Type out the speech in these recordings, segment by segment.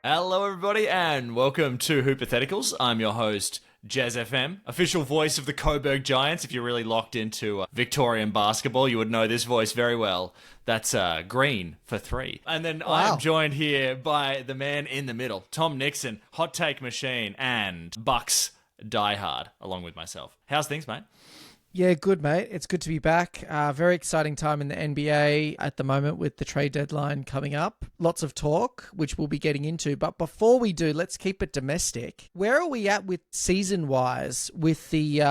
Hello, everybody, and welcome to Hoopatheticals. I'm your host, Jez FM, official voice of the Coburg Giants. If you're really locked into Victorian basketball, you would know this voice very well. That's green for 3. And then I am joined here by the man in the middle, Tom Nixon, Hot Take Machine, and Bucks Diehard, along with myself. How's things, mate? Yeah, good, mate. It's good to be back. Very exciting time in the NBA at the moment with the trade deadline coming up. Lots of talk, which we'll be getting into. But before we do, let's keep it domestic. Where are we at with season-wise with the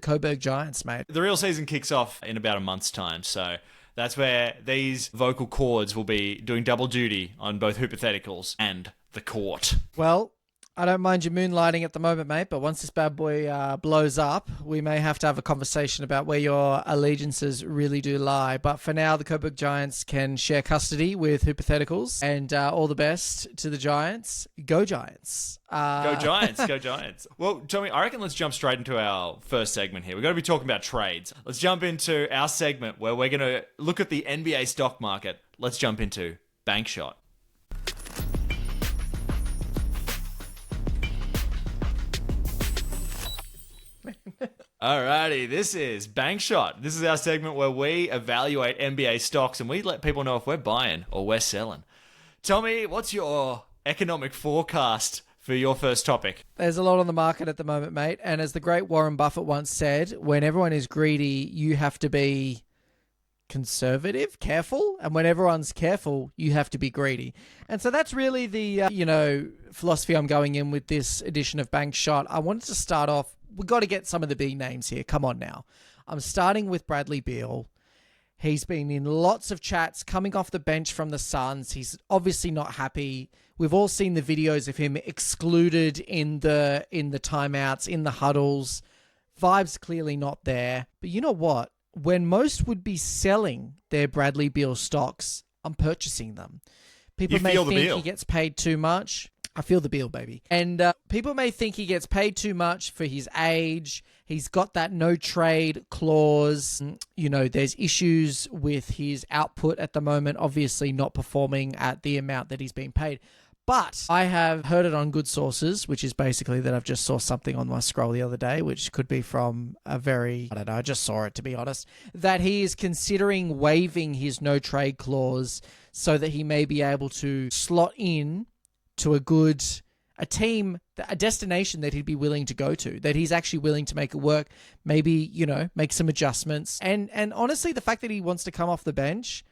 Coburg Giants, mate? The real season kicks off in about a month's time, so that's where these vocal cords will be doing double duty on both Hoopatheticals and the court. Well, I don't mind you moonlighting at the moment, mate, but once this bad boy blows up, we may have to have a conversation about where your allegiances really do lie. But for now, the Coburg Giants can share custody with Hoopatheticals, and all the best to the Giants. Go Giants. Go Giants, go Giants. Well, Tommy, I reckon let's jump straight into our first segment here. We're going to be talking about trades. Let's jump into our segment where we're going to look at the NBA stock market. Let's jump into Bank Shot. Alrighty, this is Bank Shot. This is our segment where we evaluate NBA stocks and we let people know if we're buying or we're selling. Tommy, what's your economic forecast for your first topic? There's a lot on the market at the moment, mate. And as the great Warren Buffett once said, when everyone is greedy, you have to be conservative, careful. And when everyone's careful, you have to be greedy. And so that's really the, philosophy I'm going in with this edition of Bank Shot. I wanted to start off. We've got to get some of the big names here. Come on now. I'm starting with Bradley Beal. He's been in lots of chats coming off the bench from the Suns. He's obviously not happy. We've all seen the videos of him excluded in the timeouts, in the huddles. Vibes clearly not there. But you know what? When most would be selling their Bradley Beal stocks, I'm purchasing them. People may think he gets paid too much. I feel the Beal, baby. And people may think he gets paid too much for his age. He's got that no trade clause. You know, there's issues with his output at the moment, obviously not performing at the amount that he's being paid. But I have heard it on good sources, which is basically that I've just saw something on my scroll the other day, which could be from I just saw it, to be honest, that he is considering waiving his no trade clause so that he may be able to slot in to a team, a destination that he'd be willing to go to, that he's actually willing to make it work, maybe, make some adjustments. And honestly, the fact that he wants to come off the bench,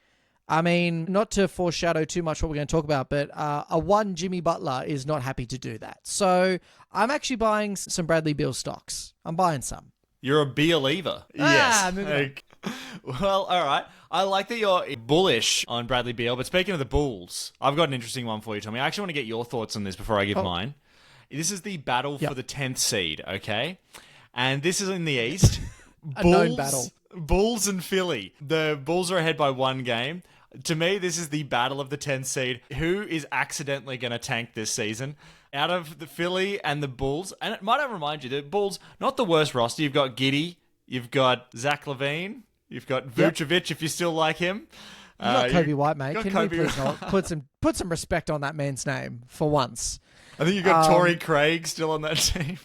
I mean, not to foreshadow too much what we're going to talk about, but a one Jimmy Butler is not happy to do that. So I'm actually buying some Bradley Beal stocks. I'm buying some. You're a Beal-ever. Yes. Well, all right. I like that you're bullish on Bradley Beal, but speaking of the Bulls, I've got an interesting one for you, Tommy. I actually want to get your thoughts on this before I give mine. This is the battle for the 10th seed, okay? And this is in the East. A known battle. Bulls and Philly. The Bulls are ahead by 1 game. To me, this is the battle of the 10th seed. Who is accidentally going to tank this season? Out of the Philly and the Bulls, and it might I remind you, the Bulls, not the worst roster. You've got Giddey, you've got Zach LaVine, you've got Vucevic if you still like him. You got Kobe White, mate. Can you please not put some respect on that man's name for once? I think you've got Torrey Craig still on that team.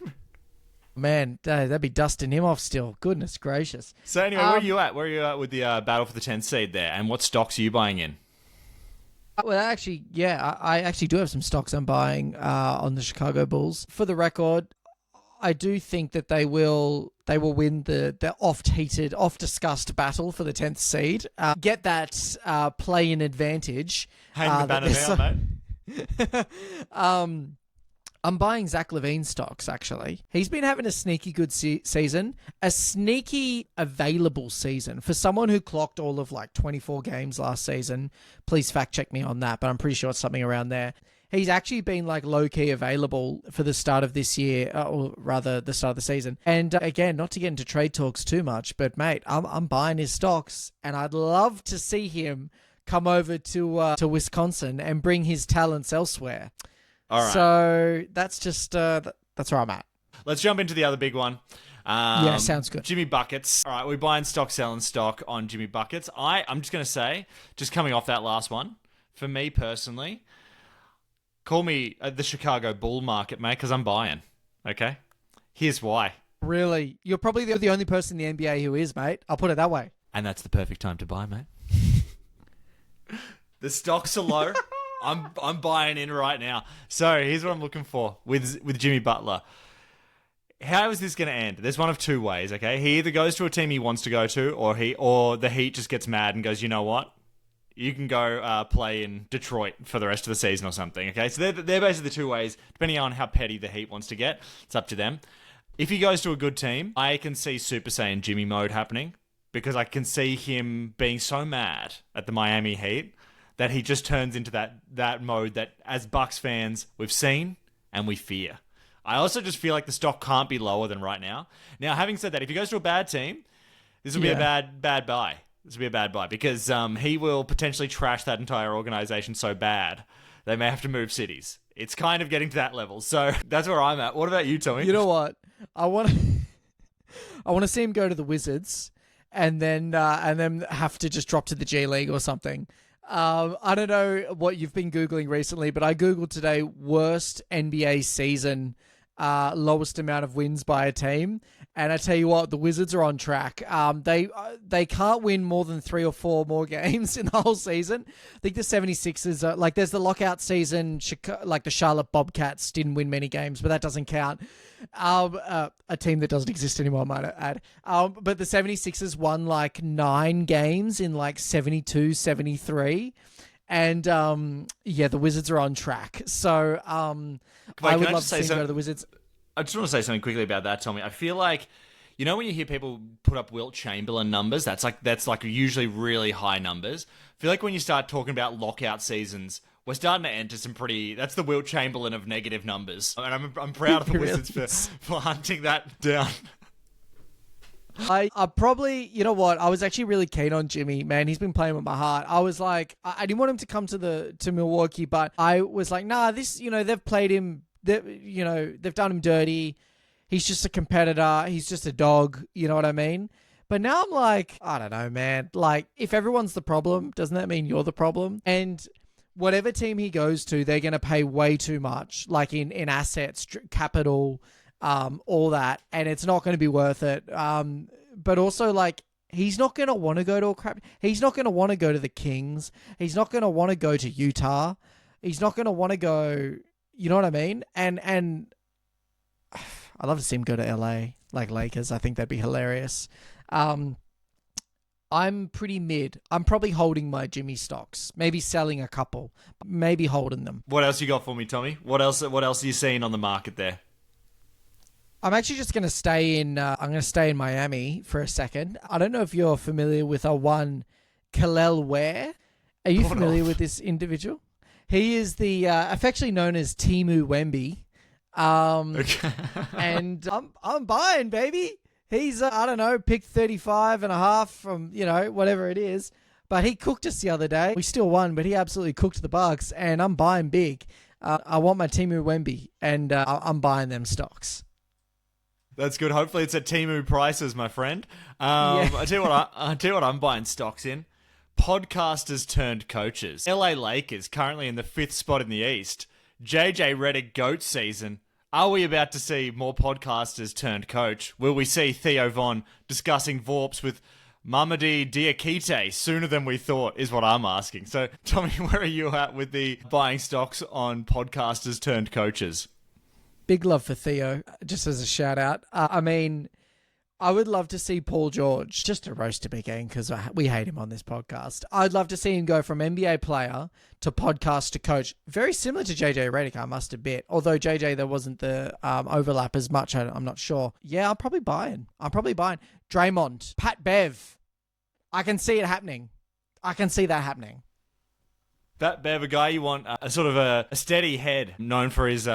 Man, that'd be dusting him off still. Goodness gracious. So anyway, where are you at? Where are you at with the battle for the 10th seed there? And what stocks are you buying in? Well, actually, I actually do have some stocks I'm buying on the Chicago Bulls. For the record, I do think that they will win the oft-discussed battle for the 10th seed. Get that play-in advantage. Hang the banner down, mate. I'm buying Zach LaVine stocks, actually. He's been having a sneaky good season, a sneaky available season. For someone who clocked all of 24 games last season, please fact check me on that, but I'm pretty sure it's something around there. He's actually been low-key available for the start of this year, or rather the start of the season. And again, not to get into trade talks too much, but mate, I'm buying his stocks, and I'd love to see him come over to Wisconsin and bring his talents elsewhere. All right. So that's just that's where I'm at. Let's jump into the other big one. Yeah, sounds good. Jimmy Buckets. All right, we're buying stock, selling stock on Jimmy Buckets. I'm just going to say, just coming off that last one, for me personally, Call me the Chicago bull market, mate, because I'm buying. Okay? Here's why. Really? You're probably the only person in the NBA who is, mate. I'll put it that way. And that's the perfect time to buy, mate. The stocks are low. I'm buying in right now. So here's what I'm looking for with Jimmy Butler. How is this going to end? There's one of two ways, okay? He either goes to a team he wants to go to, or the Heat just gets mad and goes, you know what? You can go play in Detroit for the rest of the season or something, okay? So they're basically the two ways, depending on how petty the Heat wants to get. It's up to them. If he goes to a good team, I can see Super Saiyan Jimmy mode happening because I can see him being so mad at the Miami Heat that he just turns into that mode that, as Bucks fans, we've seen and we fear. I also just feel like the stock can't be lower than right now. Now, having said that, if he goes to a bad team, this will be a bad buy. This will be a bad buy because he will potentially trash that entire organization so bad they may have to move cities. It's kind of getting to that level. So that's where I'm at. What about you, Tommy? You know what? I want to see him go to the Wizards and then have to just drop to the G League or something. I don't know what you've been Googling recently, but I Googled today worst NBA season, lowest amount of wins by a team. And I tell you what, the Wizards are on track. They can't win more than 3 or 4 more games in the whole season. I think the 76ers are, like, there's the lockout season, like the Charlotte Bobcats didn't win many games, but that doesn't count. A team that doesn't exist anymore, I might add. But the 76ers won like 9 games in like 72, 73. And the Wizards are on track. So I would love to see him go to the Wizards. I just want to say something quickly about that, Tommy. I feel like, you know, when you hear people put up Wilt Chamberlain numbers, that's like usually really high numbers. I feel like when you start talking about lockout seasons, we're starting to enter some that's the Wilt Chamberlain of negative numbers. And I'm proud of the Wizards for hunting that down. I probably, you know what? I was actually really keen on Jimmy, man. He's been playing with my heart. I was like, I didn't want him to come to Milwaukee, but I was like, nah, this, you know, they've played him. They've done him dirty. He's just a competitor. He's just a dog. You know what I mean? But now I'm like, I don't know, man. Like, if everyone's the problem, doesn't that mean you're the problem? And whatever team he goes to, they're going to pay way too much, like in assets, capital, all that. And it's not going to be worth it. But also, like, he's not going to want to go to he's not going to want to go to the Kings. He's not going to want to go to Utah. He's not going to want to go... You know what I mean? And I'd love to see him go to LA, like Lakers. I think that'd be hilarious. I'm pretty mid. I'm probably holding my Jimmy stocks. Maybe selling a couple. Maybe holding them. What else you got for me, Tommy? What else are you seeing on the market there? I'm actually just going to stay in... I'm going to stay in Miami for a second. I don't know if you're familiar with one Kel'el Ware. Are you familiar with this individual? He is the affectionately known as Timu Wemby. And I'm buying, baby. He's, I don't know, picked 35.5 from, you know, whatever it is. But he cooked us the other day. We still won, but he absolutely cooked the Bucks. And I'm buying big. I want my Timu Wemby, and I'm buying them stocks. That's good. Hopefully it's at Timu prices, my friend. I tell you what I'm buying stocks in. Podcasters turned coaches. LA Lakers currently in the 5th spot in the East. JJ Redick GOAT season. Are we about to see more podcasters turned coach? Will we see Theo Von discussing Vorps with Mamadi Diakite sooner than we thought is what I'm asking. So, Tommy, where are you at with the buying stocks on podcasters turned coaches? Big love for Theo, just as a shout out. I mean... I would love to see Paul George, just to roast him again because we hate him on this podcast. I'd love to see him go from NBA player to podcast to coach. Very similar to JJ Redick, I must admit. Although JJ, there wasn't the overlap as much, I'm not sure. Yeah, I'm probably buying. Draymond, Pat Bev. I can see it happening. I can see that happening. That Bev, a guy you want a sort of a steady head, known for his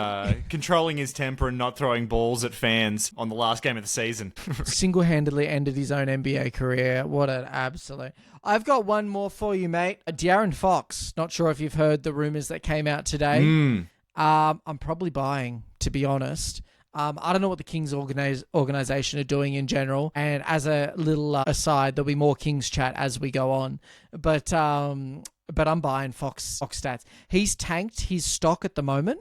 controlling his temper and not throwing balls at fans on the last game of the season. Single-handedly ended his own NBA career. What an absolute... I've got one more for you, mate. De'Aaron Fox. Not sure if you've heard the rumors that came out today. I'm probably buying, to be honest. I don't know what the Kings organization are doing in general. And as a little aside, there'll be more Kings chat as we go on. But but I'm buying Fox stats. He's tanked his stock at the moment.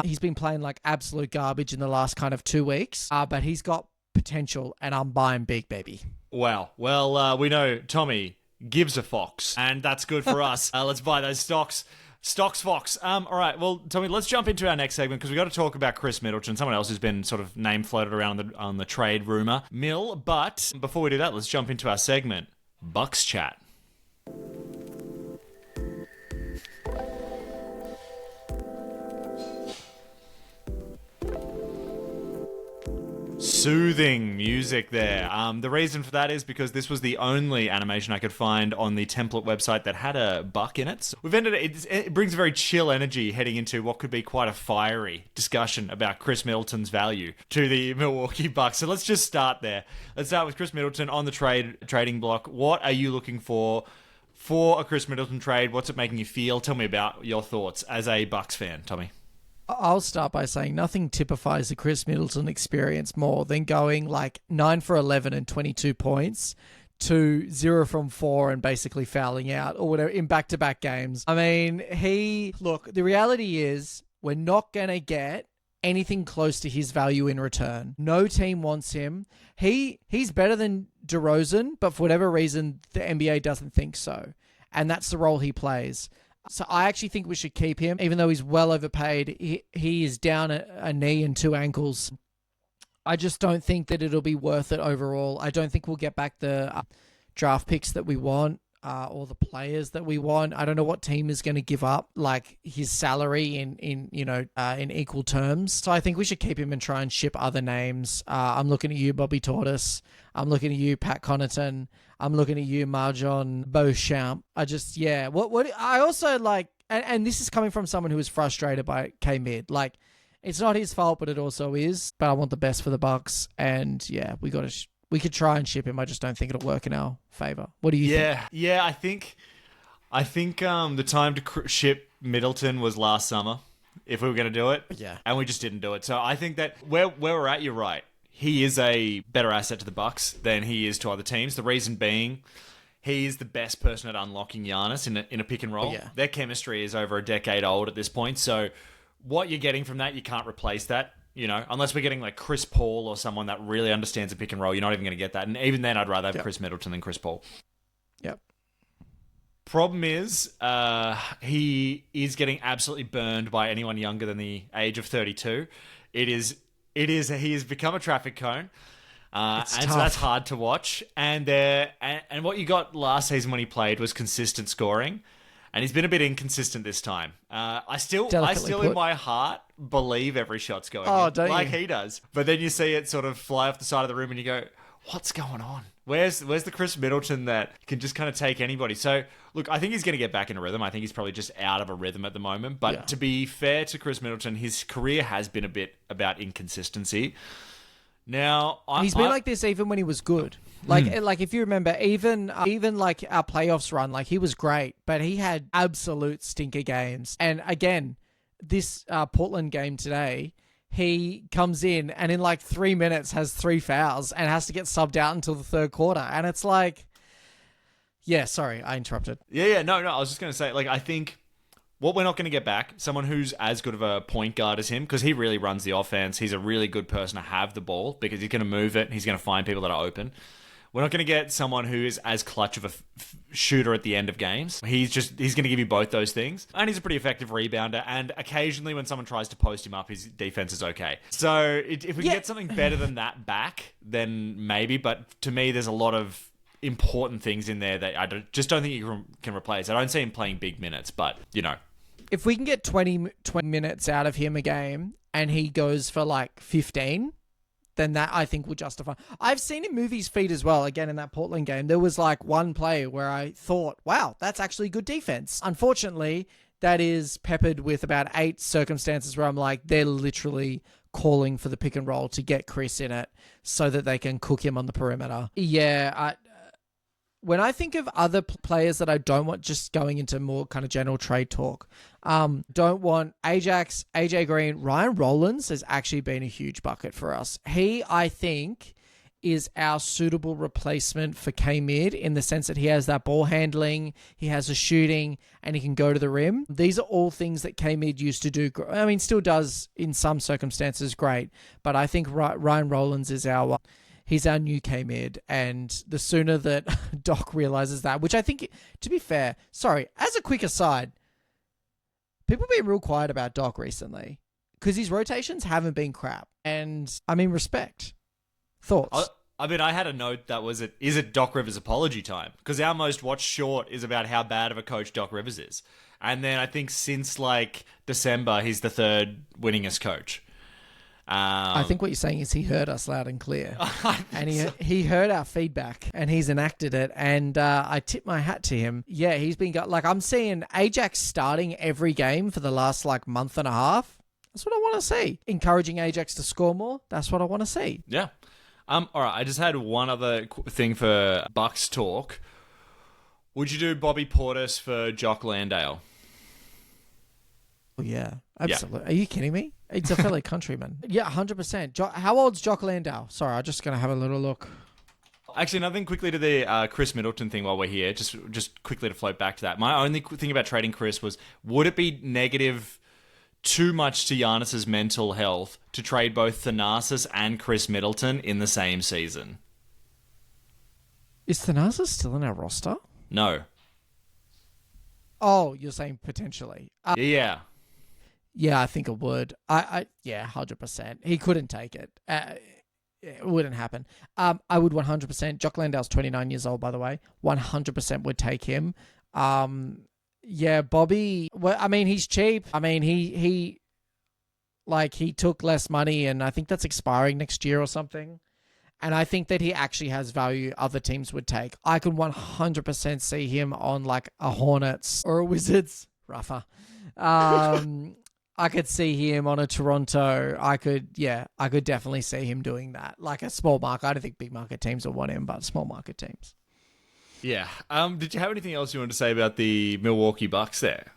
He's been playing like absolute garbage in the last kind of 2 weeks, but he's got potential, and I'm buying big, baby. Wow. Well, we know Tommy gives a fox, and that's good for us. Let's buy those stocks. Stocks Fox. All right. Well, Tommy, let's jump into our next segment because we've got to talk about Khris Middleton, someone else who's been sort of name floated around on the trade rumor mill. But before we do that, let's jump into our segment, Bucks Chat. Soothing music there. The reason for that is because this was the only animation I could find on the template website that had a buck in it. So it brings a very chill energy heading into what could be quite a fiery discussion about Khris Middleton's value to the Milwaukee Bucks. So let's just start there. Let's start with Khris Middleton on the trading block. What are you looking for a Khris Middleton trade? What's it making you feel? Tell me about your thoughts as a Bucks fan, Tommy. I'll start by saying nothing typifies the Khris Middleton experience more than going like 9 for 11 and 22 points to 0 from 4 and basically fouling out or whatever in back-to-back games. I mean, the reality is we're not going to get anything close to his value in return. No team wants him. He's better than DeRozan, but for whatever reason, the NBA doesn't think so. And that's the role he plays. So I actually think we should keep him, even though he's well overpaid. He is down a knee and 2 ankles. I just don't think that it'll be worth it overall. I don't think we'll get back the draft picks that we want or the players that we want. I don't know what team is going to give up like his salary in equal terms. So I think we should keep him and try and ship other names. I'm looking at you, Bobby Tortis. I'm looking at you, Pat Connaughton. I'm looking at you, Marjon Beauchamp. I also like, and this is coming from someone who is frustrated by K-Mid. Like, it's not his fault, but it also is. But I want the best for the Bucks, and yeah, we could try and ship him. I just don't think it'll work in our favor. What do you think? Yeah, I think the time to ship Middleton was last summer, if we were going to do it. Yeah, and we just didn't do it. So I think that where we're at, you're right. He is a better asset to the Bucks than he is to other teams. The reason being, he is the best person at unlocking Giannis in a pick and roll. Yeah. Their chemistry is over a decade old at this point. So what you're getting from that, you can't replace that. You know, unless we're getting like Chris Paul or someone that really understands a pick and roll, you're not even going to get that. And even then, I'd rather have Khris Middleton than Chris Paul. Yep. Problem is, he is getting absolutely burned by anyone younger than the age of 32. He has become a traffic cone. And so that's hard to watch. And what you got last season when he played was consistent scoring. And he's been a bit inconsistent this time. I still in my heart believe every shot's going in, like he does. But then you see it sort of fly off the side of the room and you go, what's going on? Where's the Khris Middleton that can just kind of take anybody? So, look, I think he's going to get back in a rhythm. I think he's probably just out of a rhythm at the moment. But to be fair to Khris Middleton, his career has been a bit about inconsistency. Now, he's been like this even when he was good. Like if you remember, even like our playoffs run, like he was great, but he had absolute stinker games. And again, this Portland game today, he comes in and in like 3 minutes has 3 fouls and has to get subbed out until the third quarter. And it's like, yeah, sorry, I interrupted. Yeah, no, I was just going to say, like, I think what we're not going to get back, someone who's as good of a point guard as him, because he really runs the offense. He's a really good person to have the ball because he's going to move it. He's going to find people that are open. We're not going to get someone who is as clutch of a shooter at the end of games. He's going to give you both those things. And he's a pretty effective rebounder. And occasionally when someone tries to post him up, his defense is okay. So if we can get something better than that back, then maybe. But to me, there's a lot of important things in there that I just don't think you can replace. I don't see him playing big minutes, but, you know. If we can get 20 minutes out of him a game and he goes for like 15... then that I think will justify. I've seen him move his feet as well. Again, in that Portland game, there was like one play where I thought, wow, that's actually good defense. Unfortunately, that is peppered with about 8 circumstances where I'm like, they're literally calling for the pick and roll to get Khris in it so that they can cook him on the perimeter. Yeah, when I think of other players that I don't want, just going into more kind of general trade talk, don't want Ajax, AJ Green, Ryan Rollins has actually been a huge bucket for us. He, I think, is our suitable replacement for K-Mid in the sense that he has that ball handling, he has the shooting, and he can go to the rim. These are all things that K-Mid used to do. I mean, still does in some circumstances great, but I think Ryan Rollins is he's our new K-Mid, and the sooner that Doc realizes that, which I think, to be fair, sorry, as a quick aside, people have been real quiet about Doc recently because his rotations haven't been crap, and I mean, respect. Thoughts? I mean, I had a note that was is it Doc Rivers apology time? Because our most watched short is about how bad of a coach Doc Rivers is. And then I think since like December, he's the third winningest coach. I think what you're saying is he heard us loud and clear. And he heard our feedback and he's enacted it. And I tip my hat to him. Yeah, he's been like, I'm seeing Ajax starting every game for the last like month and a half. That's what I want to see. Encouraging Ajax to score more. That's what I want to see. Yeah. All right, I just had one other thing for Bucks talk. Would you do Bobby Portis for Jock Landale? Oh, yeah, absolutely. Yeah. Are you kidding me? It's a fellow countryman. Yeah, 100%. How old's Jock Landale? Sorry, I'm just going to have a little look. Actually, another thing quickly to the Khris Middleton thing while we're here, just quickly to float back to that. My only thing about trading Khris was, would it be negative too much to Giannis's mental health to trade both Thanasis and Khris Middleton in the same season? Is Thanasis still in our roster? No. Oh, you're saying potentially? Yeah. Yeah, I think it would. Yeah, 100%. He couldn't take it. It wouldn't happen. I would 100%. Jock Landale's 29 years old, by the way. 100% would take him. Yeah, Bobby, well, I mean, he's cheap. I mean, he took less money, and I think that's expiring next year or something. And I think that he actually has value other teams would take. I could 100% see him on like a Hornets or a Wizards. Rougher. I could see him on a Toronto. I could definitely see him doing that. Like a small market. I don't think big market teams will want him, but small market teams. Yeah. Did you have anything else you wanted to say about the Milwaukee Bucks there?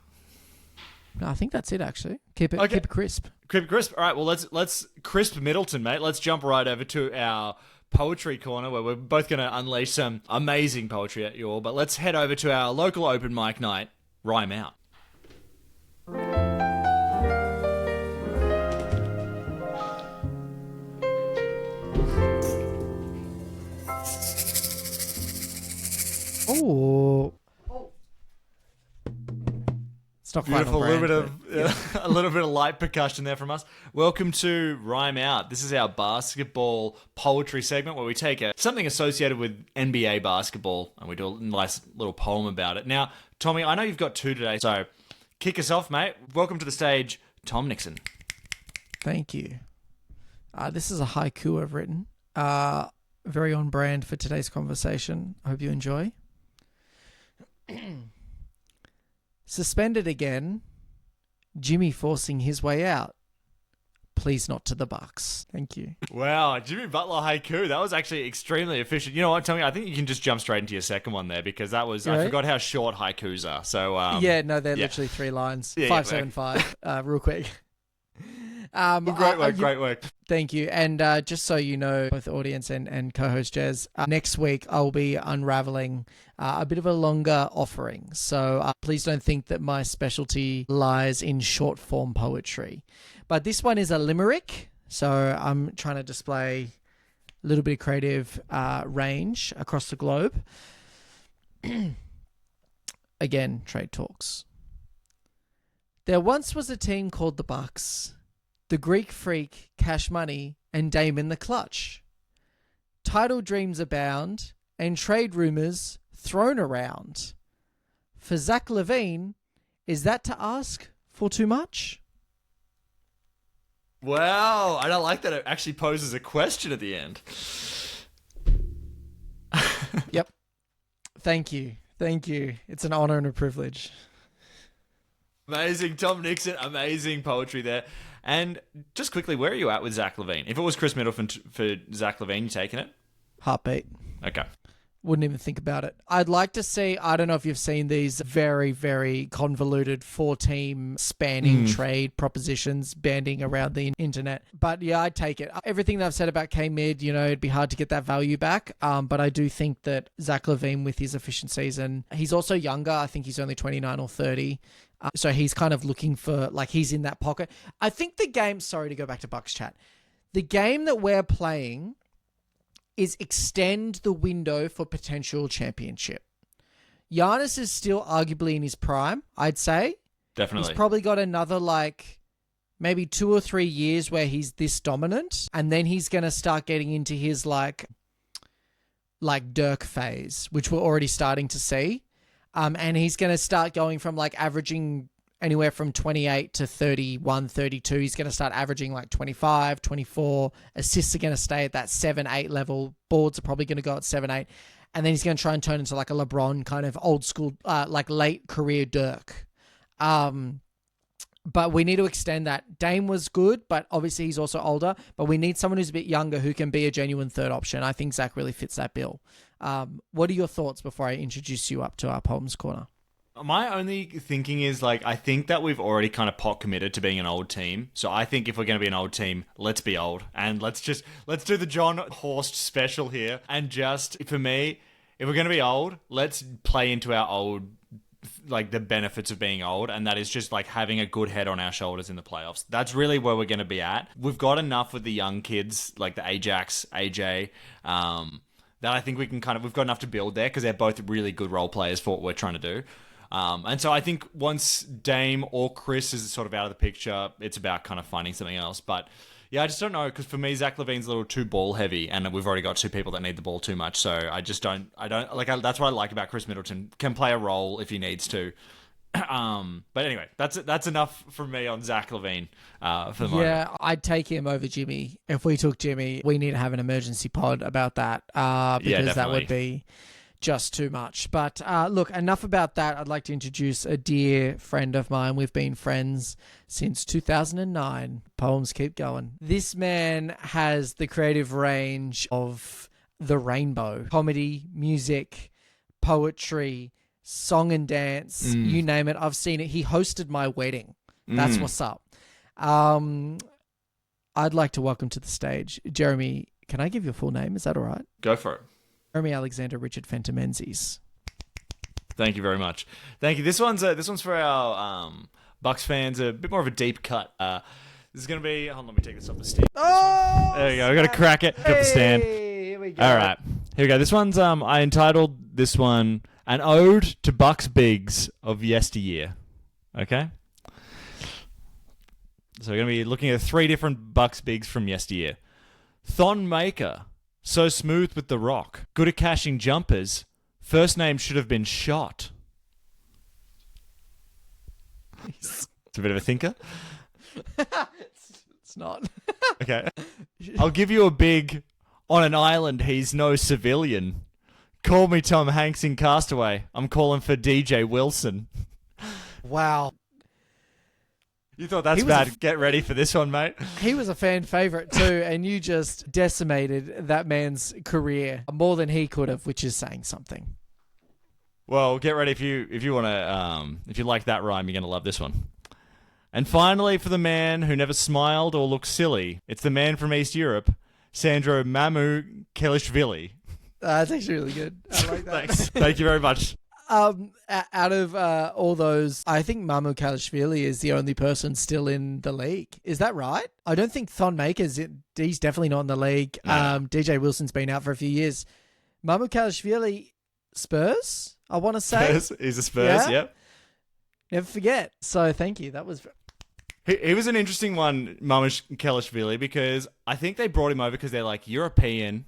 No, I think that's it, actually. Keep it crisp. Keep it crisp. All right, well, let's crisp Middleton, mate. Let's jump right over to our poetry corner where we're both going to unleash some amazing poetry at you all. But let's head over to our local open mic night, Rhyme Out. Oh, it's not quite beautiful. On brand, A little bit of light percussion there from us. Welcome to Rhyme Out. This is our basketball poetry segment where we take something associated with NBA basketball and we do a nice little poem about it. Now, Tommy, I know you've got two today, so kick us off, mate. Welcome to the stage, Tom Nixon. Thank you. This is a haiku I've written. Very on brand for today's conversation. I hope you enjoy. Suspended again. Jimmy forcing his way out. Please not to the Bucks. Thank you. Wow, Jimmy Butler haiku. That was actually extremely efficient. You know what, Tommy? I think you can just jump straight into your second one there because that was... Right? I forgot how short haikus are. So they're literally 3 lines. 575. Real quick. Great work. Thank you. And just so you know, both audience and co-host Jez, next week I'll be unraveling a bit of a longer offering. So please don't think that my specialty lies in short form poetry. But this one is a limerick. So I'm trying to display a little bit of creative range across the globe. Again, trade talks. There once was a team called the Bucks. The Greek Freak, Cash Money, and Dame in the clutch. Title dreams abound, and trade rumours thrown around. For Zach LaVine, is that to ask for too much? Wow, I don't like that it actually poses a question at the end. Yep. Thank you. It's an honour and a privilege. Amazing, Tom Nixon. Amazing poetry there. And just quickly, where are you at with Zach LaVine? If it was Khris Middleton for Zach LaVine, you taking it? Heartbeat. Okay. Wouldn't even think about it. I'd like to see, I don't know if you've seen these very, very convoluted 4-team spanning trade propositions banding around the internet. But yeah, I'd take it. Everything that I've said about K-Mid, it'd be hard to get that value back. But I do think that Zach LaVine with his efficient season, he's also younger. I think he's only 29 or 30. So he's kind of looking for, he's in that pocket. I think the game, sorry to go back to Bucks chat, the game that we're playing is extend the window for potential championship. Giannis is still arguably in his prime, I'd say. Definitely. He's probably got another maybe 2 or 3 years where he's this dominant, and then he's going to start getting into his Dirk phase, which we're already starting to see. And he's going to start going from averaging anywhere from 28 to 31, 32. He's going to start averaging 25, 24. Assists are going to stay at that 7, 8 level. Boards are probably going to go at 7, 8. And then he's going to try and turn into a LeBron kind of old school, late career Dirk. But we need to extend that. Dame was good, but obviously he's also older. But we need someone who's a bit younger who can be a genuine third option. I think Zach really fits that bill. What are your thoughts before I introduce you up to our Palms Corner? My only thinking is, I think that we've already kind of pot committed to being an old team. So I think if we're going to be an old team, let's be old. And let's do the John Horst special here. And just, for me, if we're going to be old, let's play into our old, the benefits of being old. And that is just, having a good head on our shoulders in the playoffs. That's really where we're going to be at. We've got enough with the young kids, like the Ajax, AJ, that I think we've got enough to build there because they're both really good role players for what we're trying to do. And so I think once Dame or Khris is sort of out of the picture, it's about kind of finding something else. But yeah, I just don't know, because for me, Zach LaVine's a little too ball heavy, and we've already got 2 people that need the ball too much. So I just don't that's what I like about Khris Middleton. Can play a role if he needs to. But anyway, that's enough from me on Zach LaVine for the moment. Yeah, I'd take him over Jimmy. If we took Jimmy, we need to have an emergency pod about that because that would be just too much. But look, enough about that. I'd like to introduce a dear friend of mine. We've been friends since 2009. Poems keep going. This man has the creative range of the rainbow. Comedy, music, poetry, song and dance, you name it. I've seen it. He hosted my wedding. That's what's up. I'd like to welcome to the stage Jeremy. Can I give you a full name? Is that all right? Go for it. Jeremy Alexander Richard Fenton-Menzies. Thank you very much. Thank you. This one's for our Bucks fans. A bit more of a deep cut. This is going to be... Hold on, let me take this off the stand. Oh! There you go. We got to crack it. Hey, got the stand. Here we go. All right. Here we go. This one's... I entitled this one An Ode to Bucks Bigs of Yesteryear. Okay? So we're going to be looking at 3 different Bucks bigs from yesteryear. Thon Maker, so smooth with the rock, good at cashing jumpers, first name should have been Shot. It's a bit of a thinker. It's not. Okay. I'll give you a big, on an island he's no civilian. Call me Tom Hanks in Castaway. I'm calling for DJ Wilson. Wow. You thought that's bad. Get ready for this one, mate. He was a fan favorite too, and you just decimated that man's career more than he could have, which is saying something. Well, get ready if you want to if you like that rhyme, you're going to love this one. And finally, for the man who never smiled or looked silly, it's the man from East Europe, Sandro Mamu-Kelishvili. That's actually really good. I like that. Thanks. Thank you very much. Out of all those, I think Mamu-Kelishvili is the only person still in the league. Is that right? I don't think Thon Maker's he's definitely not in the league. No. DJ Wilson's been out for a few years. Mamu-Kelishvili, Spurs, I want to say. Spurs. He's a Spurs, yep. Never forget. So thank you. That was... He was an interesting one, Mamu-Kelishvili, because I think they brought him over because they're like, European.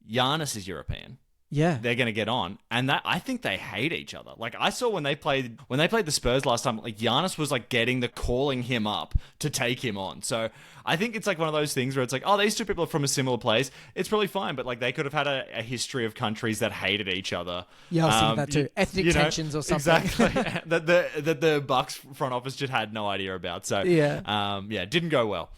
Giannis is European. Yeah. They're going to get on. And that I think they hate each other. Like, I saw when they played the Spurs last time, like, Giannis was, like, calling him up to take him on. So I think it's, like, one of those things where it's like, oh, these 2 people are from a similar place. It's probably fine. But, like, they could have had a history of countries that hated each other. Yeah, I was thinking that too. Ethnic tensions or something. Exactly. that the Bucks front office just had no idea about. So, yeah, didn't go well.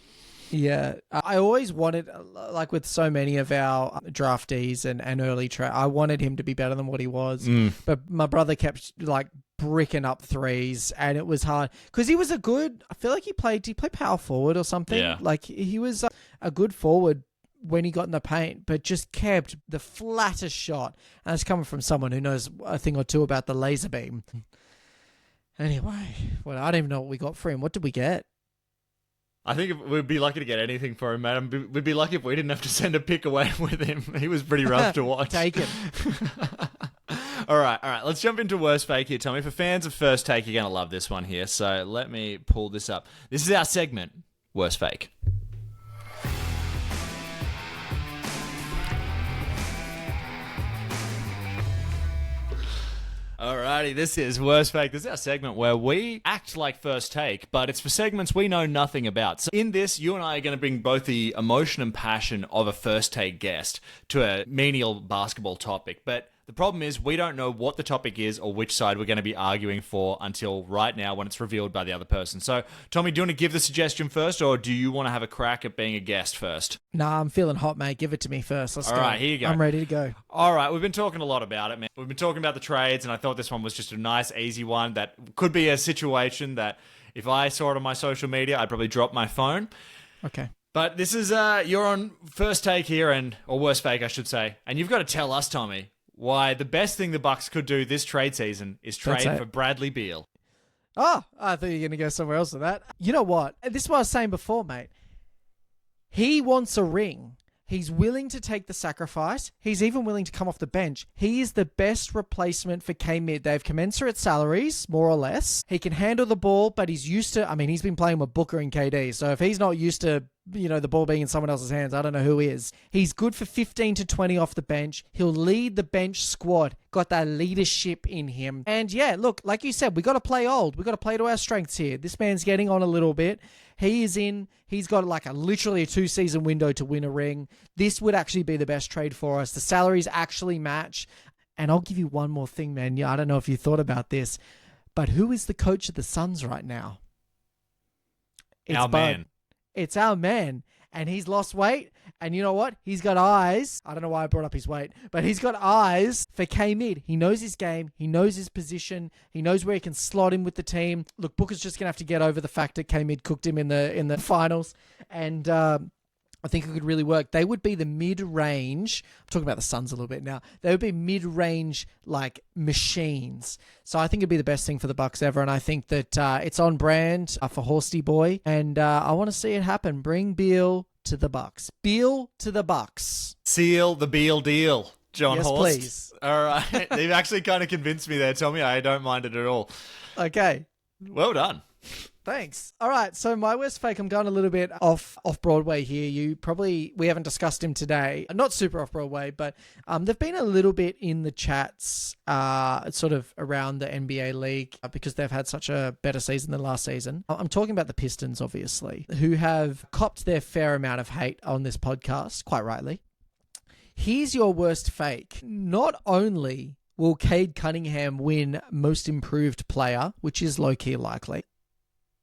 Yeah, I always wanted, like with so many of our draftees and early I wanted him to be better than what he was. But my brother kept like bricking up threes, and it was hard because he was I feel like did he play power forward or something? Yeah. Like he was a good forward when he got in the paint, but just kept the flattest shot. And it's coming from someone who knows a thing or two about the laser beam. Anyway, well, I don't even know what we got for him. What did we get? I think we'd be lucky to get anything for him, man. We'd be lucky if we didn't have to send a pick away with him. He was pretty rough to watch. Take it. All right. Let's jump into worst fake here, Tommy. For fans of First Take, you're going to love this one here. So let me pull this up. This is our segment, Worst Fake. Alrighty, this is Worst Fake. This is our segment where we act like First Take, but it's for segments we know nothing about. So in this, you and I are going to bring both the emotion and passion of a First Take guest to a menial basketball topic, but the problem is we don't know what the topic is or which side we're going to be arguing for until right now when it's revealed by the other person. So, Tommy, do you want to give the suggestion first, or do you want to have a crack at being a guest first? Nah, I'm feeling hot, mate. Give it to me first. Let's go. All right, here you go. I'm ready to go. All right, we've been talking a lot about it, man. We've been talking about the trades, and I thought this one was just a nice, easy one that could be a situation that if I saw it on my social media, I'd probably drop my phone. Okay. But this is, you're on First Take here, or Worst Fake, I should say, and you've got to tell us, Tommy, why the best thing the Bucks could do this trade season is trade for Bradley Beal. Oh, I thought you were going to go somewhere else with that. You know what? This is what I was saying before, mate. He wants a ring. He's willing to take the sacrifice. He's even willing to come off the bench. He is the best replacement for K-Mid. They have commensurate salaries, more or less. He can handle the ball, but he's used to... he's been playing with Booker and KD, so if he's not used to, the ball being in someone else's hands, I don't know who is. He's good for 15 to 20 off the bench. He'll lead the bench squad. Got that leadership in him. And yeah, look, like you said, we got to play old. We got to play to our strengths here. This man's getting on a little bit. He's got like literally a 2-season window to win a ring. This would actually be the best trade for us. The salaries actually match. And I'll give you one more thing, man. I don't know if you thought about this, but who is the coach of the Suns right now? Our man. It's our man. And he's lost weight. And you know what? He's got eyes. I don't know why I brought up his weight, but he's got eyes for K-Mid. He knows his game. He knows his position. He knows where he can slot him with the team. Look, Booker's just going to have to get over the fact that K-Mid cooked him in the finals. And I think it could really work. They would be the mid-range. I'm talking about the Suns a little bit now. They would be mid-range like machines. So I think it'd be the best thing for the Bucks ever. And I think that it's on brand for Horsty Boy. And I want to see it happen. Bring Beal to the Bucks. Beal to the Bucks. Seal the Beal deal, John Yes, Horst. please. All right. You've actually kind of convinced me there, Tommy. I don't mind it at all. Okay. Well done. Thanks. All right, so my worst fake, I'm going a little bit off Broadway here. We haven't discussed him today. Not super off Broadway, but they've been a little bit in the chats sort of around the NBA league because they've had such a better season than last season. I'm talking about the Pistons, obviously, who have copped their fair amount of hate on this podcast, quite rightly. Here's your worst fake. Not only will Cade Cunningham win Most Improved Player, which is low-key likely,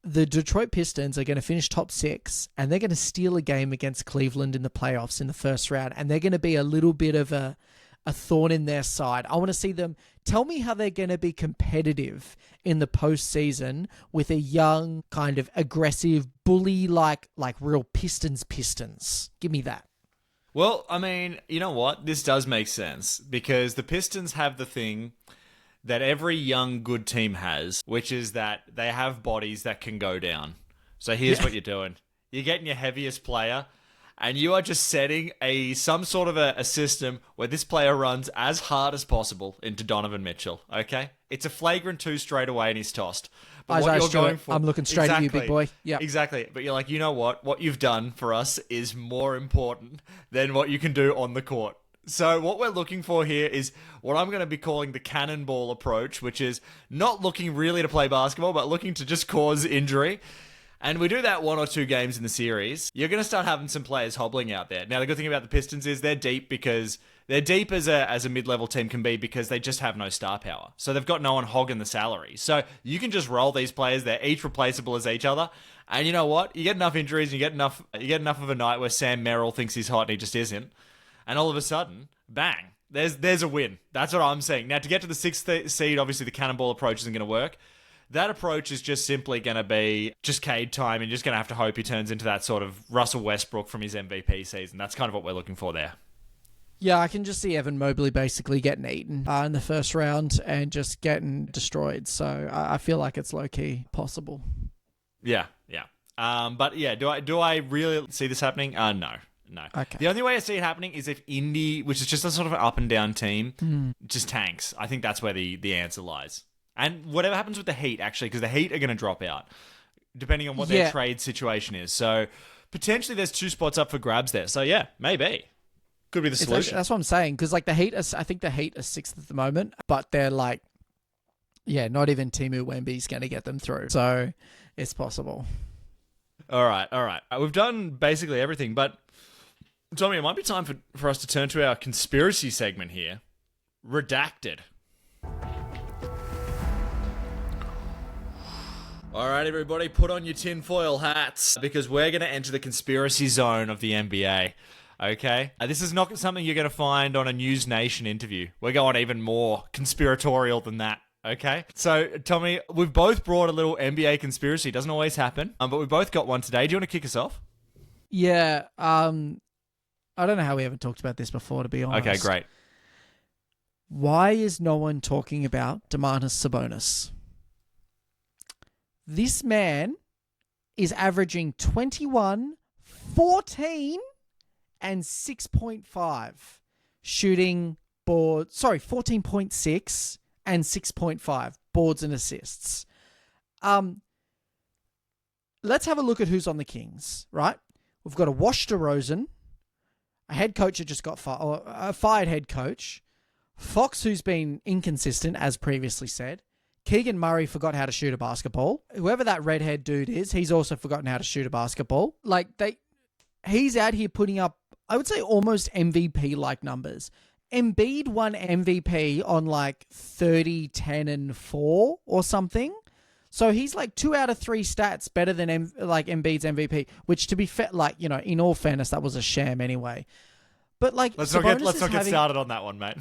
the Detroit Pistons are going to finish top 6 and they're going to steal a game against Cleveland in the playoffs in the first round. And they're going to be a little bit of a thorn in their side. I want to see them. Tell me how they're going to be competitive in the postseason with a young, kind of aggressive, bully like real Pistons. Give me that. Well, you know what? This does make sense because the Pistons have the thing that every young good team has, which is that they have bodies that can go down. So here's what you're doing. You're getting your heaviest player, and you are just setting some sort of a system where this player runs as hard as possible into Donovan Mitchell, okay? It's a flagrant 2 straight away, and he's tossed. But what you're going for... I'm looking straight at you, big boy. Yeah, exactly. But you're like, you know what? What you've done for us is more important than what you can do on the court. So what we're looking for here is what I'm going to be calling the cannonball approach, which is not looking really to play basketball, but looking to just cause injury. And we do that 1 or 2 games in the series. You're going to start having some players hobbling out there. Now, the good thing about the Pistons is they're deep because They're deep as a mid-level team can be because they just have no star power. So they've got no one hogging the salary. So you can just roll these players. They're each replaceable as each other. And you know what? You get enough injuries and you get enough of a night where Sam Merrill thinks he's hot and he just isn't. And all of a sudden, bang, there's a win. That's what I'm saying. Now, to get to the 6th seed, obviously the cannonball approach isn't going to work. That approach is just simply going to be just Cade time and you're just going to have to hope he turns into that sort of Russell Westbrook from his MVP season. That's kind of what we're looking for there. Yeah, I can just see Evan Mobley basically getting eaten in the first round and just getting destroyed. So I feel like it's low-key possible. Yeah. But yeah, do I really see this happening? No. Okay. The only way I see it happening is if Indy, which is just a sort of an up and down team, just tanks. I think that's where the answer lies. And whatever happens with the Heat, actually, because the Heat are going to drop out, depending on what their trade situation is. So potentially there's 2 spots up for grabs there. So yeah, maybe. Could be the solution. Actually, that's what I'm saying, because like the Heat, I think the Heat are 6th at the moment, but they're like, not even Timu Wemby's going to get them through. So it's possible. All right. We've done basically everything, but Tommy, it might be time for us to turn to our conspiracy segment here. Redacted. All right, everybody, put on your tinfoil hats because we're going to enter the conspiracy zone of the NBA. Okay? This is not something you're going to find on a News Nation interview. We're going even more conspiratorial than that. Okay? So, Tommy, we've both brought a little NBA conspiracy. It doesn't always happen, but we've both got one today. Do you want to kick us off? Yeah. I don't know how we haven't talked about this before, to be honest. Okay, great. Why is no one talking about DeMontis Sabonis? This man is averaging 21, 14, and 6.5. Shooting 14.6 and 6.5 boards and assists. Let's have a look at who's on the Kings, right? We've got a washed DeRozan, a head coach that just got fired, or a fired head coach, Fox, who's been inconsistent, as previously said. Keegan Murray forgot how to shoot a basketball. Whoever that redhead dude is, he's also forgotten how to shoot a basketball. He's out here putting up, I would say, almost MVP-like numbers. Embiid won MVP on 30, 10, and 4 or something. So he's 2 out of 3 stats better than Embiid's MVP, which, to be fair, in all fairness, that was a sham anyway. But let's not get started on that one, mate.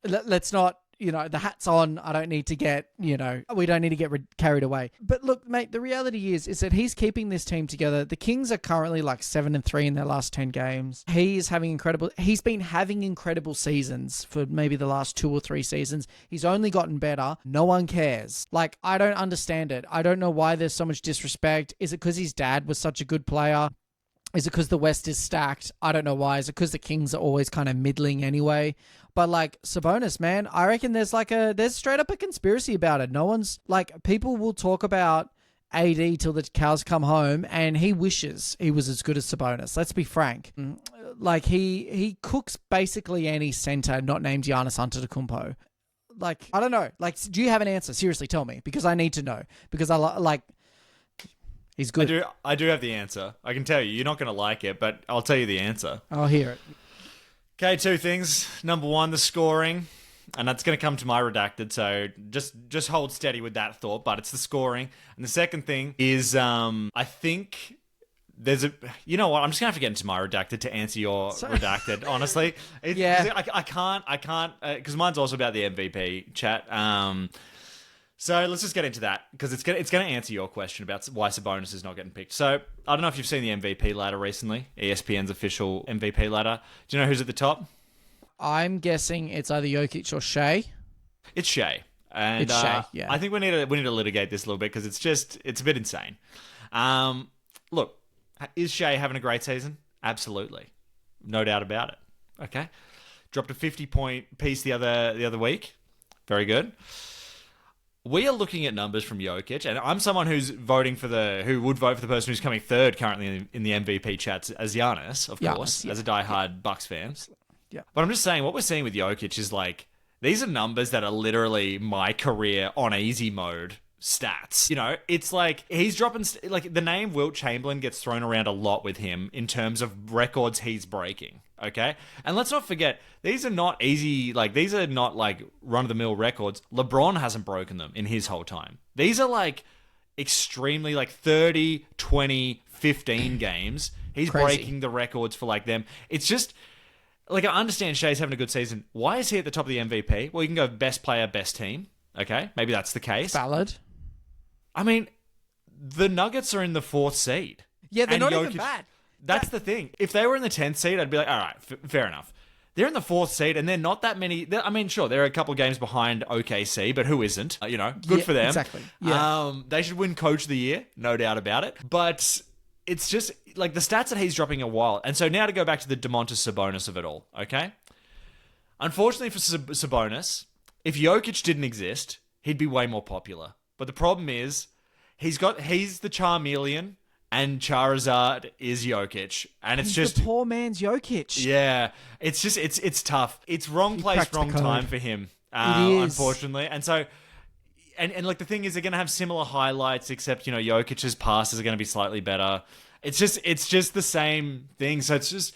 Let's not. The hat's on. I don't need to get, we don't need to get carried away. But look, mate, the reality is that he's keeping this team together. The Kings are currently 7-3 in their last 10 games. He's been having incredible seasons for maybe the last 2 or 3 seasons. He's only gotten better. No one cares. I don't understand it. I don't know why there's so much disrespect. Is it because his dad was such a good player? Is it because the West is stacked? I don't know why. Is it because the Kings are always kind of middling anyway? But Sabonis, man, I reckon there's straight up a conspiracy about it. No one's people will talk about AD till the cows come home, and he wishes he was as good as Sabonis. Let's be frank. He cooks basically any center not named Giannis Antetokounmpo. I don't know. Do you have an answer? Seriously, tell me, because I need to know. Because he's good. I do have the answer. I can tell you. You're not going to like it, but I'll tell you the answer. I'll hear it. Okay, 2 things. Number 1, the scoring. And that's going to come to my redacted, so just hold steady with that thought, but it's the scoring. And the second thing is I think there's a... You know what? I'm just going to have to get into my redacted to answer your redacted, honestly. I can't, because mine's also about the MVP chat. So let's just get into that, because it's going to answer your question about why Sabonis is not getting picked. So I don't know if you've seen the MVP ladder recently, ESPN's official MVP ladder. Do you know who's at the top? I'm guessing it's either Jokic or Shai. It's Shai. And it's Shai, yeah. I think we need to litigate this a little bit, because it's a bit insane. Look, is Shai having a great season? Absolutely. No doubt about it. Okay. Dropped a 50-point piece the other week. Very good. We are looking at numbers from Jokic, and I'm someone who would vote for the person who's coming third currently in the MVP chats as Giannis, of course, as a diehard Bucks fan. Yeah. But I'm just saying, what we're seeing with Jokic is these are numbers that are literally my career on easy mode stats. It's he's dropping, the name Wilt Chamberlain gets thrown around a lot with him in terms of records he's breaking. Okay? And let's not forget, these are not easy, like, these are not like run-of-the-mill records. LeBron hasn't broken them in his whole time. These are like extremely, like, 30, 20, 15 games. He's Crazy. breaking the records for, like, them. It's just, like, I understand Shai's having a good season. Why is he at the top of the MVP? Well, you can go best player, best team. Okay? Maybe that's the case. Valid. I mean, the Nuggets are in the 4th seed. Yeah, they're And not even Jokic- bad. That's the thing. If they were in the 10th seed, I'd be like, all right, fair enough. They're in the 4th seed, and they're not that many. I mean, sure, they're a couple of games behind OKC, but who isn't? Good for them. Exactly. Yeah. They should win Coach of the Year, no doubt about it. But it's just, like, the stats that he's dropping are wild. And so now to go back to the DeMontis Sabonis of it all, okay? Unfortunately for Sabonis, if Jokic didn't exist, he'd be way more popular. But the problem is, he's the Charmeleon, and Charizard is Jokic, and it's He's just the poor man's Jokic. yeah. It's just it's tough. It's wrong place, cracked the wrong code. time for him. It is. Unfortunately, and so. And like the thing is, they're going to have similar highlights, except Jokic's passes are going to be slightly better. It's just the same thing. So it's just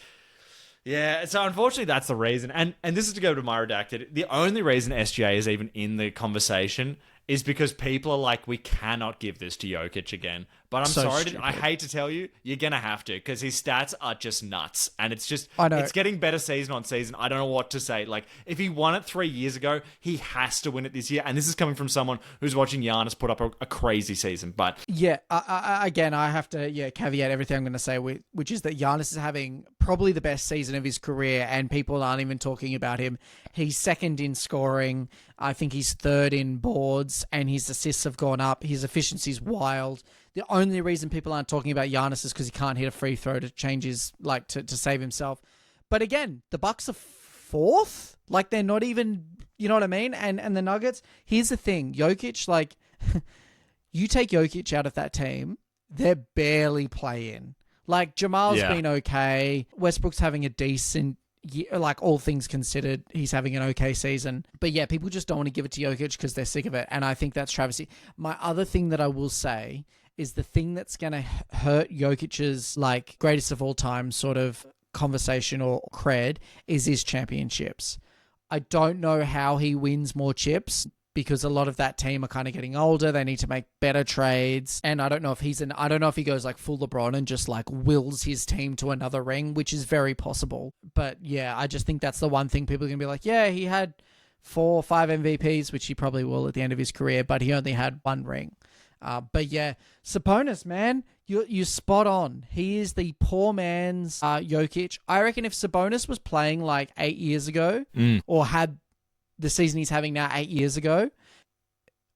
yeah. So unfortunately, that's the reason. And this is to go to my redacted. The only reason SGA is even in the conversation is because people are like, we cannot give this to Jokic again. But I'm So sorry, stupid. I hate to tell you, you're going to have to, because his stats are just nuts. And it's just, I know. it's getting better season on season. I don't know what to say. Like, if he won it 3 years ago, he has to win it this year. And this is coming from someone who's watching Giannis put up a crazy season. But Yeah, again, I have to caveat everything I'm going to say, which is that Giannis is having probably the best season of his career, and people aren't even talking about him. He's second in scoring. I think he's third in boards, and his assists have gone up. His efficiency's wild. The only reason people aren't talking about Giannis is because he can't hit a free throw to change his, like, to save himself. But again, the Bucks are fourth. Like, they're not even, you know what I mean? And the Nuggets, here's the thing. Jokic, like, you take Jokic out of that team, they're barely playing. Like, Jamal's been okay. Westbrook's having a decent year, like, all things considered, he's having an okay season. But yeah, people just don't want to give it to Jokic because they're sick of it. And I think that's travesty. My other thing that I will say is the thing that's going to hurt Jokic's, like, greatest of all time sort of conversation or cred is his championships. I don't know how he wins more chips, because a lot of that team are kind of getting older. They need to make better trades. And I don't know if I don't know if he goes like full LeBron and just like wills his team to another ring, which is very possible. But yeah, I just think that's the one thing people are going to be like, yeah, he had 4 or 5 MVPs, which he probably will at the end of his career, but he only had 1 ring. But yeah, Sabonis, man, you're spot on. He is the poor man's Jokic. I reckon if Sabonis was playing like 8 years ago or had the season he's having now 8 years ago,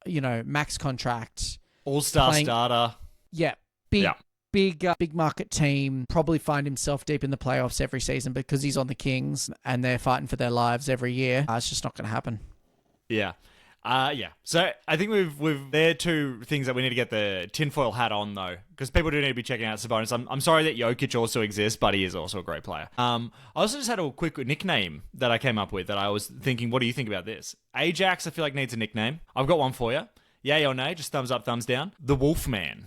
max contract. all-star starter. Yeah, big market team, probably find himself deep in the playoffs every season because he's on the Kings and they're fighting for their lives every year. It's just not going to happen. Yeah. So I think there are 2 things that we need to get the tinfoil hat on, though, because people do need to be checking out Sabonis. I'm sorry that Jokic also exists, but he is also a great player. I also just had a quick nickname that I came up with that I was thinking, what do you think about this? Ajax, I feel like, needs a nickname. I've got one for you. Yay or nay? Just thumbs up, thumbs down. The Wolfman.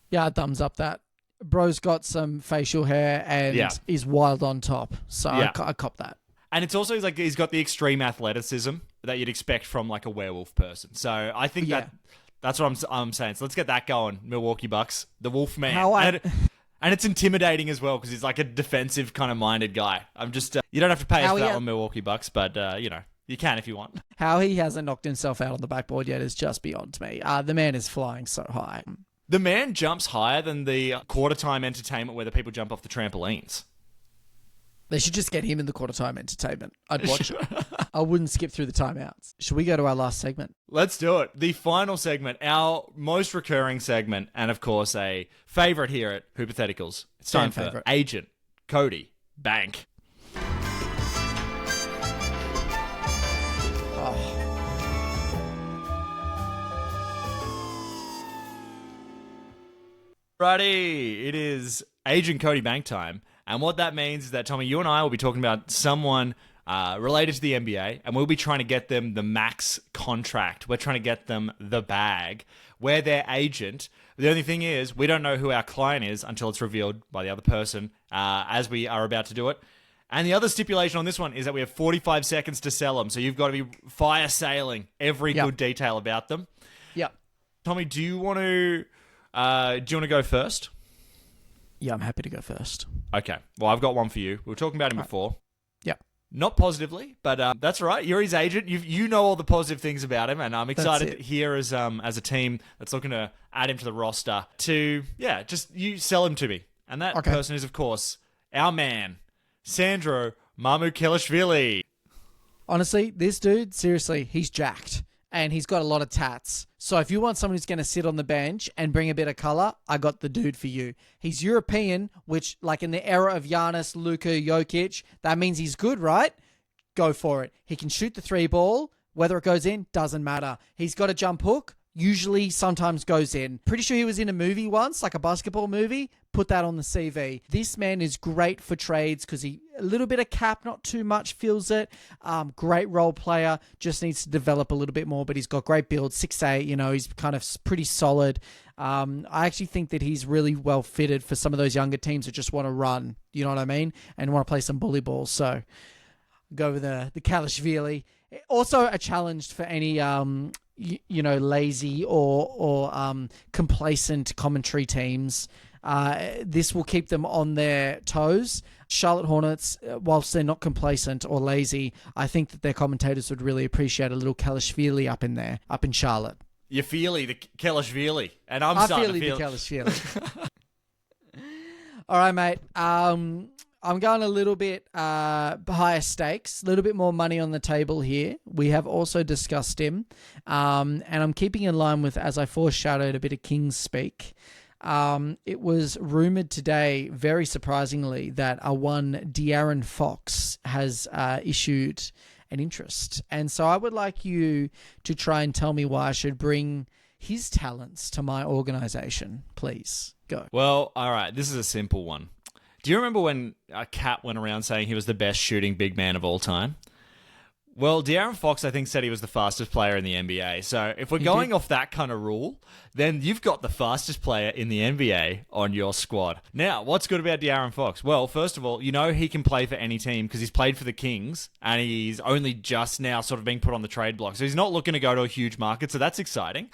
Yeah, thumbs up that. Bro's got some facial hair and is wild on top, so I cop that. And it's also like he's got the extreme athleticism that you'd expect from like a werewolf person. So I think that's what I'm saying. So let's get that going, Milwaukee Bucks. The Wolfman. And it's intimidating as well because he's like a defensive kind of minded guy. I'm just you don't have to pay us for that one, Milwaukee Bucks, but you can if you want. How he hasn't knocked himself out on the backboard yet is just beyond me. The man is flying so high. The man jumps higher than the quarter time entertainment where the people jump off the trampolines. They should just get him in the quarter time entertainment. I'd watch it. I wouldn't skip through the timeouts. Should we go to our last segment? Let's do it. The final segment, our most recurring segment, and of course a favourite here at Hoopatheticals. It's time for Agent Cody Bank. Righty, it is Agent Cody Bank time. And what that means is that, Tommy, you and I will be talking about someone related to the NBA, and we'll be trying to get them the max contract. We're trying to get them the bag. We're their agent. The only thing is, we don't know who our client is until it's revealed by the other person as we are about to do it. And the other stipulation on this one is that we have 45 seconds to sell them, so you've got to be fire sailing every good detail about them. Yep. Tommy, do you want to go first? Yeah, I'm happy to go first. Okay. Well, I've got one for you. We were talking about him before. Yep. Not positively, but that's all right. You're his agent. You know all the positive things about him, and I'm excited here as a team that's looking to add him to the roster to, just you sell him to me. And that person is, of course, our man, Sandro Mamu-Kelishvili. Honestly, this dude, seriously, he's jacked. And he's got a lot of tats. So if you want someone who's going to sit on the bench and bring a bit of colour, I got the dude for you. He's European, which, like in the era of Giannis, Luka, Jokic, that means he's good, right? Go for it. He can shoot the 3 ball. Whether it goes in, doesn't matter. He's got a jump hook. Usually, sometimes goes in. Pretty sure he was in a movie once, like a basketball movie. Put that on the CV. This man is great for trades because he a little bit of cap, not too much, feels it. Great role player, just needs to develop a little bit more, but he's got great build, 6'8", he's kind of pretty solid. I actually think that he's really well fitted for some of those younger teams that just want to run, you know what I mean, and want to play some bully ball. So go with the Kalishvili. Also a challenge for any lazy or complacent commentary teams. This will keep them on their toes. Charlotte Hornets, whilst they're not complacent or lazy, I think that their commentators would really appreciate a little Kalishvili up in Charlotte. You feely the Kelishvili, and I'm starting to feel the Kelishvili. All right, mate. I'm going a little bit higher stakes, a little bit more money on the table here. We have also discussed him, and I'm keeping in line with, as I foreshadowed, a bit of Kings speak. It was rumored today, very surprisingly, that one De'Aaron Fox has issued an interest. And so I would like you to try and tell me why I should bring his talents to my organization. Please, go. Well, all right, this is a simple one. Do you remember when Cat went around saying he was the best shooting big man of all time? Well, De'Aaron Fox, I think, said he was the fastest player in the NBA. So if we're going off that kind of rule, then you've got the fastest player in the NBA on your squad. Now, what's good about De'Aaron Fox? Well, first of all, he can play for any team because he's played for the Kings and he's only just now sort of being put on the trade block. So he's not looking to go to a huge market. So that's exciting.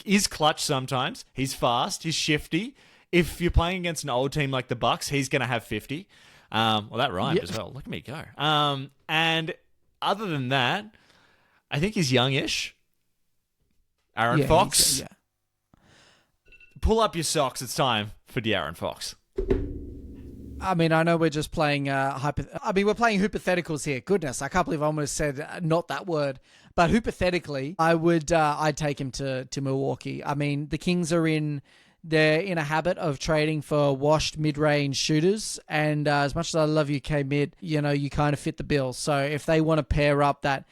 He's clutch sometimes. He's fast. He's shifty. If you're playing against an old team like the Bucks, he's going to have 50. Well, that rhymed as well. Look at me go. And other than that, I think he's youngish. Aaron Fox. Pull up your socks. It's time for De'Aaron Fox. I mean, I know we're just playing we're playing Hoopatheticals here. Goodness, I can't believe I almost said not that word. But hypothetically, I'd take him to Milwaukee. I mean, the Kings they're in a habit of trading for washed mid-range shooters. And as much as I love you, K-Mid, you kind of fit the bill. So if they want to pair up that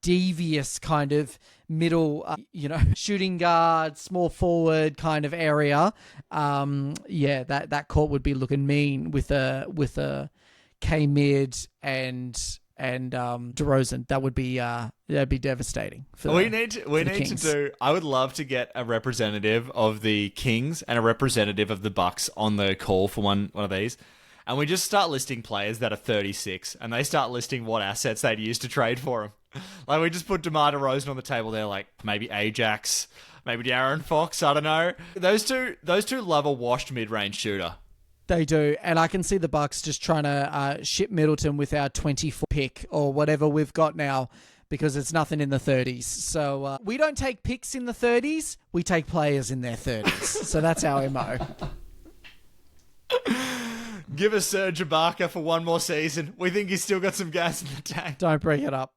devious kind of middle, shooting guard, small forward kind of area, that court would be looking mean with a K-Mid and DeRozan. That'd be devastating. We need to do. I would love to get a representative of the Kings and a representative of the Bucks on the call for one of these, and we just start listing players that are 36, and they start listing what assets they'd use to trade for them. Like we just put DeMar DeRozan on the table there, like maybe Ajax, maybe De'Aaron Fox. I don't know. Those two love a washed mid-range shooter. They do, and I can see the Bucks just trying to ship Middleton with our 24 pick or whatever we've got now because it's nothing in the 30s. So we don't take picks in the 30s, we take players in their 30s. So that's our MO. Give us Serge Ibaka for one more season. We think he's still got some gas in the tank. Don't bring it up.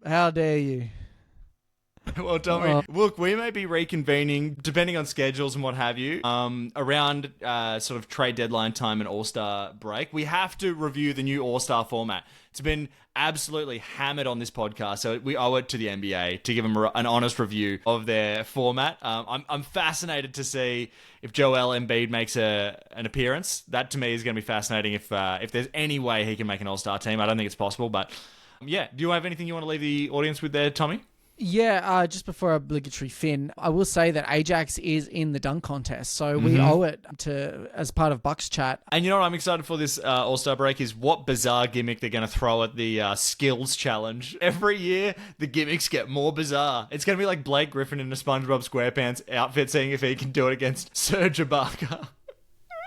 How dare you? Well, Tommy, look, we may be reconvening, depending on schedules and what have you, around sort of trade deadline time and All-Star break. We have to review the new All-Star format. It's been absolutely hammered on this podcast, so we owe it to the NBA to give them an honest review of their format. I'm fascinated to see if Joel Embiid makes an appearance. That, to me, is going to be fascinating if there's any way he can make an All-Star team. I don't think it's possible, but yeah. Do you have anything you want to leave the audience with there, Tommy? Yeah, just before obligatory Finn, I will say that Ajax is in the dunk contest, so we owe it to as part of Bucks chat. And you know what I'm excited for this All-Star break is what bizarre gimmick they're going to throw at the skills challenge. Every year, the gimmicks get more bizarre. It's going to be like Blake Griffin in a SpongeBob SquarePants outfit, seeing if he can do it against Serge Ibaka.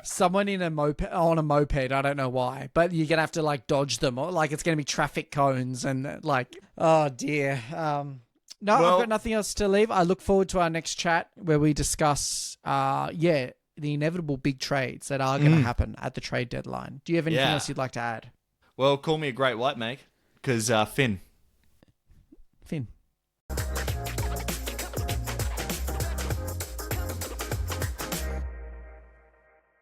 Someone in on a moped, I don't know why, but you're going to have to like dodge them, or like it's going to be traffic cones and like, oh dear. No, I've got nothing else to leave. I look forward to our next chat where we discuss, the inevitable big trades that are going to happen at the trade deadline. Do you have anything else you'd like to add? Well, call me a great white, mate, because Finn. Finn.